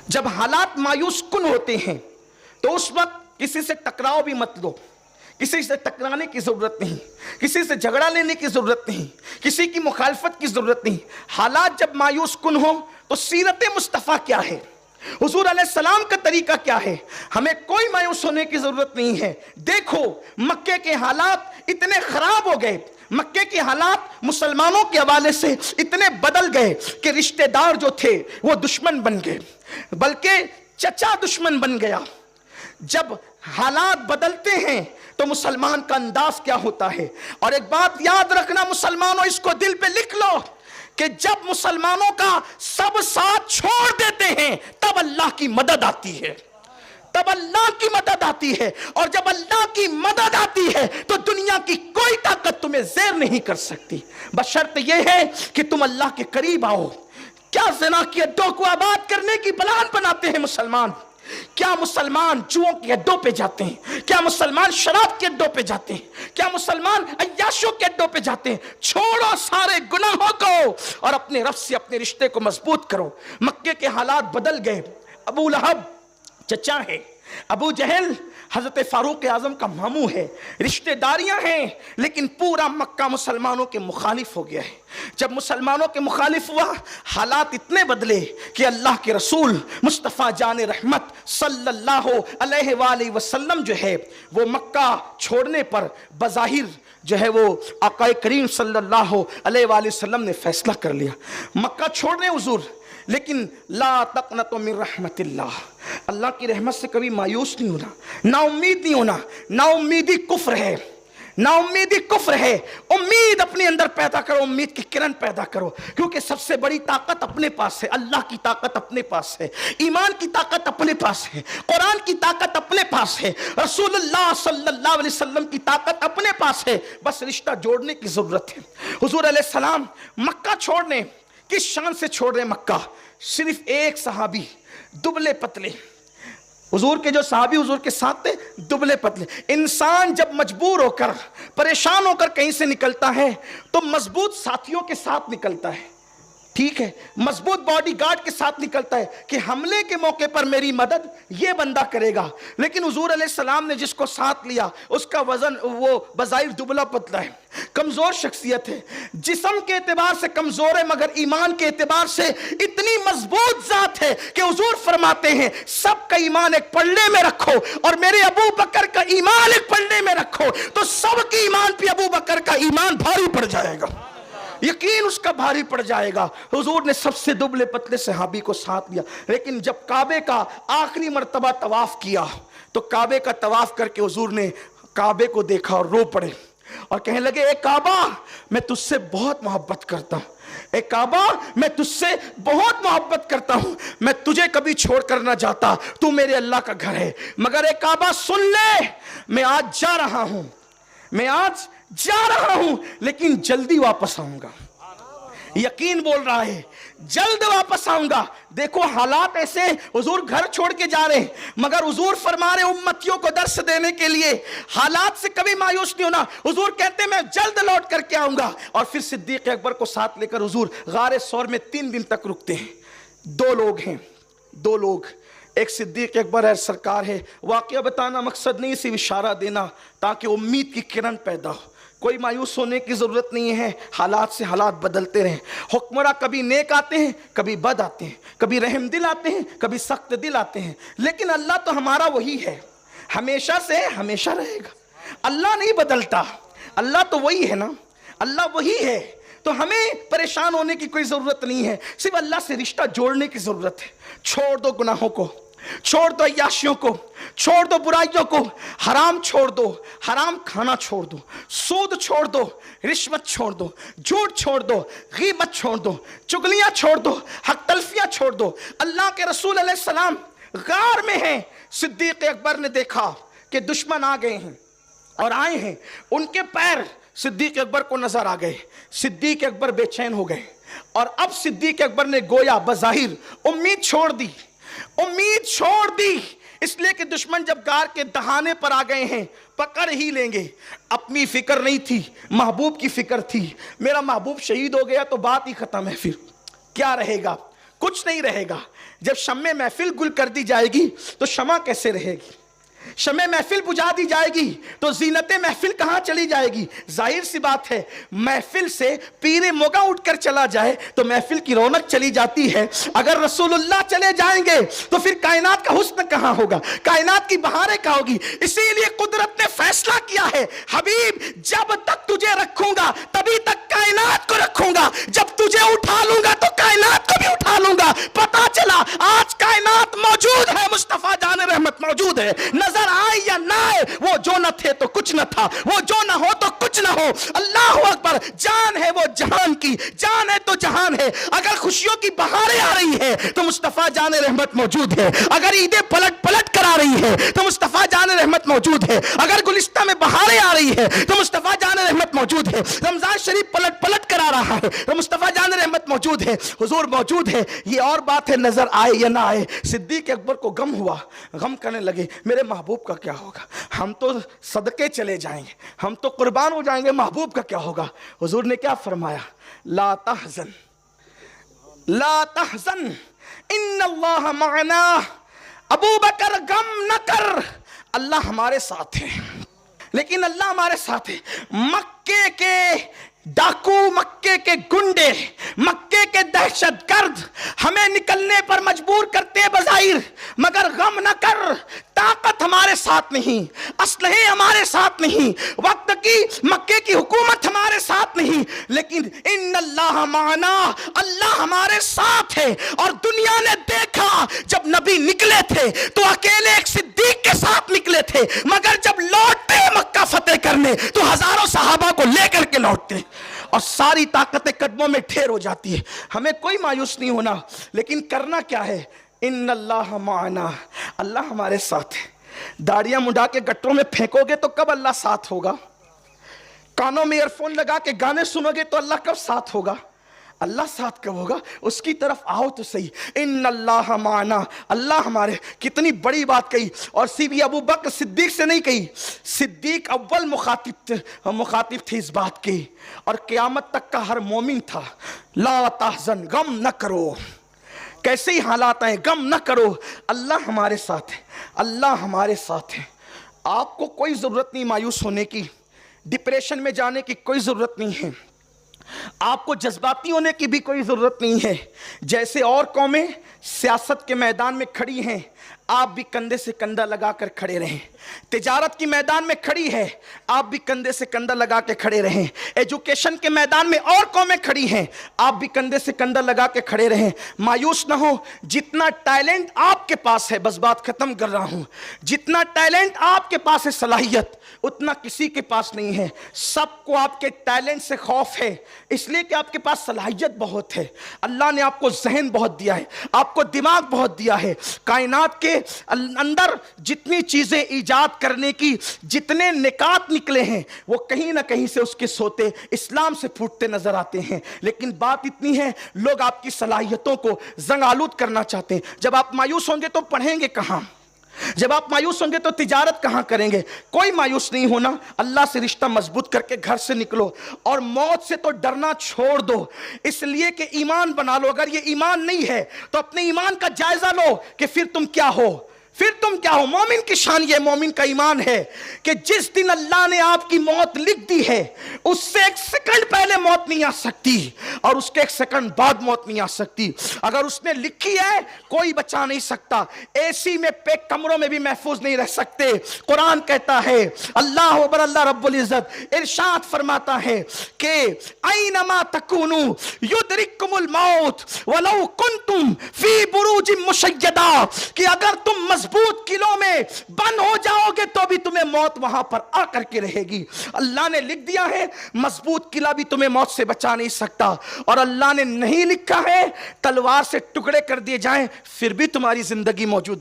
جب حالات مایوس کن ہوتے ہیں تو اس وقت کسی سے ٹکراؤ بھی مت دو، کسی سے ٹکرانے کی ضرورت نہیں، کسی سے جھگڑا لینے کی ضرورت نہیں، کسی کی مخالفت کی ضرورت نہیں۔ حالات جب مایوس کن ہوں تو سیرت مصطفیٰ کیا ہے، حضور علیہ السلام کا طریقہ کیا ہے؟ ہمیں کوئی مایوس ہونے کی ضرورت نہیں ہے۔ دیکھو مکے کے حالات اتنے خراب ہو گئے، مکے کے حالات مسلمانوں کے حوالے سے اتنے بدل گئے کہ رشتہ دار جو تھے وہ دشمن بن گئے، بلکہ چچا دشمن بن گیا۔ جب حالات بدلتے ہیں تو مسلمان کا انداز کیا ہوتا ہے؟ اور ایک بات یاد رکھنا مسلمانوں، اس کو دل پہ لکھ لو کہ جب مسلمانوں کا سب ساتھ چھوڑ دیتے ہیں تب اللہ کی مدد آتی ہے، تب اللہ کی مدد آتی ہے، اور جب اللہ کی مدد آتی ہے تو دنیا کی کوئی طاقت تمہیں زیر نہیں کر سکتی، بشرط یہ ہے کہ تم اللہ کے قریب آؤ۔ کیا زنا کی اڈوں کو آباد کرنے کی پلان بناتے ہیں مسلمان؟ کیا مسلمان جوؤں کے اڈوں پہ جاتے ہیں؟ کیا مسلمان شراب کے اڈوں پہ جاتے ہیں؟ کیا مسلمان عیاشوں کے اڈوں پہ جاتے ہیں؟ چھوڑو سارے گناہوں کو اور اپنے رب سے اپنے رشتے کو مضبوط کرو۔ مکے کے حالات بدل گئے، ابو لہب چچا ہے، ابو جہل حضرت فاروق اعظم کا ماموں ہے، رشتہ داریاں ہیں، لیکن پورا مکہ مسلمانوں کے مخالف ہو گیا ہے۔ جب مسلمانوں کے مخالف ہوا، حالات اتنے بدلے کہ اللہ کے رسول مصطفیٰ جان رحمت صلی اللہ علیہ وآلہ وسلم جو ہے وہ مکہ چھوڑنے پر بظاہر جو ہے وہ آقا کریم صلی اللہ علیہ وآلہ وسلم نے فیصلہ کر لیا، مکہ چھوڑنے حضور، لیکن لا تقنطوا من رحمت اللہ کی رحمت سے کبھی مایوس نہیں ہونا، نا امید نہیں ہونا۔ نا امیدی کفر ہے، نا امیدی کفر ہے۔ امید اپنے اندر پیدا کرو، امید کی کرن پیدا کرو، کیونکہ سب سے بڑی طاقت اپنے پاس ہے، اللہ کی طاقت اپنے پاس ہے، ایمان کی طاقت اپنے پاس ہے، قرآن کی طاقت اپنے پاس ہے، رسول اللہ صلی اللہ علیہ وسلم کی طاقت اپنے پاس ہے، بس رشتہ جوڑنے کی ضرورت ہے۔ حضور علیہ السلام مکہ چھوڑنے، کس شان سے چھوڑ رہے مکہ؟ صرف ایک صحابی دبلے پتلے، حضور کے جو صحابی حضور کے ساتھ تھے دبلے پتلے۔ انسان جب مجبور ہو کر پریشان ہو کر کہیں سے نکلتا ہے تو مضبوط ساتھیوں کے ساتھ نکلتا ہے، ٹھیک ہے، مضبوط باڈی گارڈ کے ساتھ نکلتا ہے کہ حملے کے موقع پر میری مدد یہ بندہ کرے گا۔ لیکن حضور علیہ السلام نے جس کو ساتھ لیا اس کا وزن وہ بظاہر دبلا پتلا ہے، کمزور شخصیت ہے، جسم کے اعتبار سے کمزور ہے مگر ایمان کے اعتبار سے اتنی مضبوط ذات ہے کہ حضور فرماتے ہیں سب کا ایمان ایک پلڑے میں رکھو اور میرے ابو بکر کا ایمان ایک پلڑے میں رکھو تو سب کی ایمان پہ ابو بکر کا ایمان بھاری پڑ جائے گا، یقین اس کا بھاری پڑ جائے گا۔ حضور نے سب سے دبلے پتلے صحابی کو ساتھ لیا، لیکن جب کعبے کا آخری مرتبہ طواف کیا تو کعبے کا طواف کر کے حضور نے کعبے کو دیکھا اور رو پڑے اور کہنے لگے اے کعبہ میں تجھ سے بہت محبت کرتا ہوں، اے کعبہ میں تجھ سے بہت محبت کرتا ہوں، میں تجھے کبھی چھوڑ کر نہ جاتا، تو میرے اللہ کا گھر ہے، مگر اے کعبہ سن لے میں آج جا رہا ہوں، میں آج جا رہا ہوں لیکن جلدی واپس آؤں گا، یقین بول رہا ہے جلد واپس آؤں گا۔ دیکھو حالات ایسے، حضور گھر چھوڑ کے جا رہے ہیں مگر حضور فرما رہے امتیوں کو درس دینے کے لیے حالات سے کبھی مایوس نہیں ہونا۔ حضور کہتے ہیں میں جلد لوٹ کر کے آؤں گا، اور پھر صدیق اکبر کو ساتھ لے کر حضور غار ثور میں 3 دن تک رکتے ہیں۔ دو لوگ ہیں، دو لوگ، ایک صدیق اکبر ہے، سرکار ہے۔ واقعہ بتانا مقصد نہیں، صرف اشارہ دینا تاکہ امید کی کرن پیدا ہو۔ کوئی مایوس ہونے کی ضرورت نہیں ہے، حالات سے حالات بدلتے رہیں۔ حکمراں کبھی نیک آتے ہیں، کبھی بد آتے ہیں، کبھی رحم دل آتے ہیں، کبھی سخت دل آتے ہیں، لیکن اللہ تو ہمارا وہی ہے، ہمیشہ سے ہمیشہ رہے گا، اللہ نہیں بدلتا، اللہ تو وہی ہے نا، اللہ وہی ہے، تو ہمیں پریشان ہونے کی کوئی ضرورت نہیں ہے، صرف اللہ سے رشتہ جوڑنے کی ضرورت ہے۔ چھوڑ دو گناہوں کو، چھوڑ دو عیاشیوں کو، چھوڑ دو برائیوں کو، حرام چھوڑ دو، حرام کھانا چھوڑ دو، سود چھوڑ دو، رشوت چھوڑ دو، جھوٹ چھوڑ دو، غیبت چھوڑ دو، چغلیاں چھوڑ دو، حق تلفیاں چھوڑ دو۔ اللہ کے رسول علیہ السلام غار میں ہیں، صدیق اکبر نے دیکھا کہ دشمن آ گئے ہیں اور آئے ہیں، ان کے پیر صدیق اکبر کو نظر آ گئے، صدیق اکبر بے چین ہو گئے، اور اب صدیق اکبر نے گویا بظاہر امید چھوڑ دی، امید چھوڑ دی، اس لیے کہ دشمن جب غار کے دہانے پر آ گئے ہیں پکڑ ہی لیں گے۔ اپنی فکر نہیں تھی، محبوب کی فکر تھی، میرا محبوب شہید ہو گیا تو بات ہی ختم ہے، پھر کیا رہے گا؟ کچھ نہیں رہے گا۔ جب شمع محفل گل کر دی جائے گی تو شمع کیسے رہے گی؟ شمع محفل بجھا دی جائے گی تو زینت محفل کہاں چلی جائے گی؟ ظاہر سی بات ہے، محفل سے پیر موگا اٹھ کر چلا جائے تو محفل کی رونق چلی جاتی ہے، اگر رسول اللہ چلے جائیں گے تو پھر کائنات کا حسن کہاں ہوگا، کائنات کی بہاریں کہاں ہوگی؟ اسی لیے قدرت نے فیصلہ کیا ہے، حبیب جب تک تجھے رکھوں گا تبھی تک کائنات کو رکھوں گا، جب تجھے اٹھا لوں گا تو کائنات کو بھی اٹھا لوں گا۔ پتا چلا آج کائنات موجود ہے، مصطفیٰ جان رحمت موجود ہے، نظر آئے یا نہ آئے، وہ جو نہ تھے تو کچھ نہ تھا، وہ جو نہ ہو تو کچھ نہ ہو۔ اللہ اکبر، جان ہے وہ جہان کی، جان ہے تو جہان ہے۔ اگر خوشیوں کی بہاریں آ رہی ہے تو مصطفیٰ جان رحمت موجود ہے، اگر عیدیں پلٹ پلٹ کر آ رہی ہے تو مصطفیٰ جان رحمت موجود ہے، اگر گلستہ میں بہاریں آ رہی ہے تو مصطفیٰ جان رحمت موجود ہے، رمضان شریف پلٹ پلٹ کر آ رہا ہے تو مصطفیٰ جان رحمت موجود ہے، حضور موجود ہے۔ یہ اور بات ہے نظر آئے یا نہ آئے۔ صدیق اکبر کو غم ہوا، غم کرنے لگے میرے محبوب کا کیا ہوگا، ہم تو صدقے چلے جائیں گے، ہم تو قربان ہو جائیں گے، محبوب کا کیا ہوگا؟ حضور نے کیا فرمایا؟ لا تحزن لا تحزن ان اللہ معنا، ابو بکر غم نہ کر، اللہ ہمارے ساتھ ہے۔ لیکن اللہ ہمارے ساتھ ہے۔ مکے کے ڈاکو، مکے کے گنڈے، مکے کے دہشت گرد ہمیں نکلنے پر مجبور کرتے بظاہر، مگر غم نہ کر، طاقت ہمارے ساتھ نہیں، اسلحے ہمارے ساتھ نہیں، وقت کی مکے کی حکومت ہمارے ساتھ نہیں، لیکن ان اللہ معنا، اللہ ہمارے ساتھ ہے۔ اور دنیا نے دیکھا جب نبی نکلے تھے تو اکیلے ایک صدیق کے ساتھ نکلے تھے، مگر جب لوٹتے مکہ فتح کرنے تو ہزاروں صحابہ کو لے کر کے لوٹتے اور ساری طاقتیں قدموں میں ڈھیر ہو جاتی ہے۔ ہمیں کوئی مایوس نہیں ہونا، لیکن کرنا کیا ہے؟ ان اللہ معنا، اللہ ہمارے ساتھ ہے۔ داڑیاں منڈا کے گٹروں میں پھینکو گے تو کب اللہ ساتھ ہوگا؟ کانوں میں ایئر فون لگا کے گانے سنو گے تو اللہ کب ساتھ ہوگا؟ اللہ ساتھ کب ہوگا؟ اس کی طرف آؤ تو صحیح۔ ان اللہ معنا، اللہ ہمارے، کتنی بڑی بات کہی، اور بھی ابو بکر صدیق سے نہیں کہی، صدیق اول مخاطب تھے اس بات کی، اور قیامت تک کا ہر مومن تھا۔ لا تحزن، غم نہ کرو، کیسے ہی حالات آئیں غم نہ کرو، اللہ ہمارے ساتھ ہے، اللہ ہمارے ساتھ ہے۔ آپ کو کوئی ضرورت نہیں مایوس ہونے کی، ڈپریشن میں جانے کی کوئی ضرورت نہیں ہے، آپ کو جذباتی ہونے کی بھی کوئی ضرورت نہیں ہے۔ جیسے اور قومیں سیاست کے میدان میں کھڑی ہیں، آپ بھی کندھے سے کندھا لگا کر کھڑے رہیں۔ تجارت کی میدان میں کھڑی ہے، آپ بھی کندھے سے کندھا لگا کے کھڑے رہیں۔ ایجوکیشن کے میدان میں اور قومیں کھڑی ہیں، آپ بھی کندھے سے کندھا لگا کے کھڑے رہیں۔ مایوس نہ ہو، جتنا ٹیلنٹ آپ کے پاس ہے، بس بات ختم کر رہا ہوں، جتنا ٹیلنٹ آپ کے پاس ہے، صلاحیت، اتنا کسی کے پاس نہیں ہے۔ سب کو آپ کے ٹیلنٹ سے خوف ہے، اس لیے کہ آپ کے پاس صلاحیت بہت ہے، اللہ نے آپ کو ذہن بہت دیا ہے، آپ کو دماغ بہت دیا ہے۔ کائنات کے اندر جتنی چیزیں ایجاد کرنے کی، جتنے نکات نکلے ہیں، وہ کہیں نہ کہیں سے اس کے سوتے اسلام سے پھوٹتے نظر آتے ہیں۔ لیکن بات اتنی ہے، لوگ آپ کی صلاحیتوں کو زنگ آلود کرنا چاہتے ہیں۔ جب آپ مایوس ہوں گے تو پڑھیں گے کہاں؟ جب آپ مایوس ہوں گے تو تجارت کہاں کریں گے؟ کوئی مایوس نہیں ہونا، اللہ سے رشتہ مضبوط کر کے گھر سے نکلو، اور موت سے تو ڈرنا چھوڑ دو، اس لیے کہ ایمان بنا لو۔ اگر یہ ایمان نہیں ہے تو اپنے ایمان کا جائزہ لو کہ پھر تم کیا ہو، پھر تم کیا ہو۔ مومن کی شان یہ، مومن کا ایمان ہے کہ جس دن اللہ نے آپ کی موت لکھ دی ہے، اس سے ایک سیکنڈ پہلے موت نہیں آ سکتی، اور اس کے ایک سیکنڈ بعد موت نہیں آ سکتی۔ اگر اس نے لکھی ہے کوئی بچا نہیں سکتا۔ اے سی میں پیک کمروں میں بھی محفوظ نہیں رہ سکتے۔ قرآن کہتا ہے، اللہ اکبر، اللہ رب العزت ارشاد فرماتا ہے کہ اینما تکونوا یدرککم الموت ولو کنتم فی بروج مشیدہ، کہ اگر تم مضبوط قلعوں میں بند ہو جاؤ گے تو بھی تمہیں موت وہاں پر آ کر کے رہے گی۔ اللہ نے لکھ دیا ہے، مضبوط قلعہ بھی تمہیں موت سے بچا نہیں سکتا، اور اللہ نے نہیں لکھا ہے تلوار سے ٹکڑے کر دیے جائیں پھر بھی تمہاری زندگی موجود ہے۔